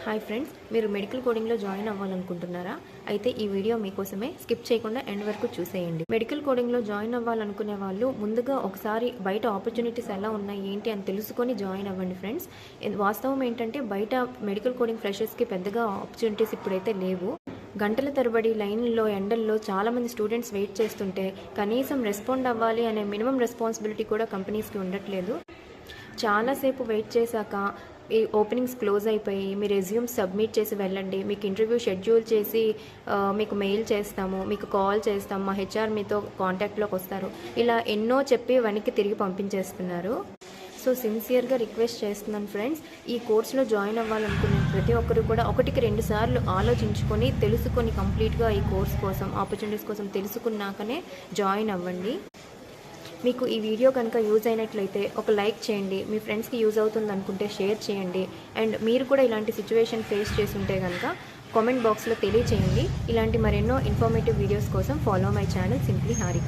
Hi friends, మీరు medical కోడింగ్లో join అవ్వాలనుకుంటున్నారా? అయితే ఈ వీడియో మీకోసమే. స్కిప్ చేయకుండా ఎండ్ వరకు చూసేయండి. మెడికల్ కోడింగ్లో జాయిన్ అవ్వాలనుకునే వాళ్ళు ముందుగా ఒకసారి బయట ఆపర్చునిటీస్ ఎలా ఉన్నాయి ఏంటి అని తెలుసుకొని జాయిన్ అవ్వండి ఫ్రెండ్స్. వాస్తవం ఏంటంటే బయట మెడికల్ కోడింగ్ ఫ్రెషర్స్కి పెద్దగా ఆపర్చునిటీస్ ఇప్పుడైతే లేవు. గంటల తరబడి లైన్లో ఎండల్లో చాలామంది స్టూడెంట్స్ వెయిట్ చేస్తుంటే కనీసం రెస్పాండ్ అవ్వాలి అనే మినిమం రెస్పాన్సిబిలిటీ కూడా కంపెనీస్కి ఉండట్లేదు. చాలాసేపు వెయిట్ చేశాక ఈ ఓపెనింగ్స్ క్లోజ్ అయిపోయి మీ రెజ్యూమ్ సబ్మిట్ చేసి వెళ్ళండి, మీకు ఇంటర్వ్యూ షెడ్యూల్ చేసి మీకు మెయిల్ చేస్తాము, మీకు కాల్ చేస్తాము, మా హెచ్ఆర్ మీతో కాంటాక్ట్లోకి వస్తారు, ఇలా ఎన్నో చెప్పి వెనక్కి తిరిగి పంపించేస్తున్నారు. సో సిన్సియర్గా రిక్వెస్ట్ చేస్తున్నాను ఫ్రెండ్స్, ఈ కోర్సులో జాయిన్ అవ్వాలనుకునే ప్రతి ఒక్కరు కూడా 1-2 సార్లు ఆలోచించుకొని తెలుసుకొని కంప్లీట్గా ఈ కోర్స్ కోసం ఆపర్చునిటీస్ కోసం తెలుసుకున్నాకనే జాయిన్ అవ్వండి. మీకు ఈ వీడియో కనుక యూజ్ అయినట్లయితే ఒక లైక్ చేయండి, మీ ఫ్రెండ్స్కి యూజ్ అవుతుంది అనుకుంటే షేర్ చేయండి, అండ్ మీరు కూడా ఇలాంటి సిచ్యువేషన్ ఫేస్ చేస్తుంటే కనుక కామెంట్ బాక్స్లో తెలియచేయండి. ఇలాంటి మరెన్నో ఇన్ఫర్మేటివ్ వీడియోస్ కోసం follow my channel simply Harika.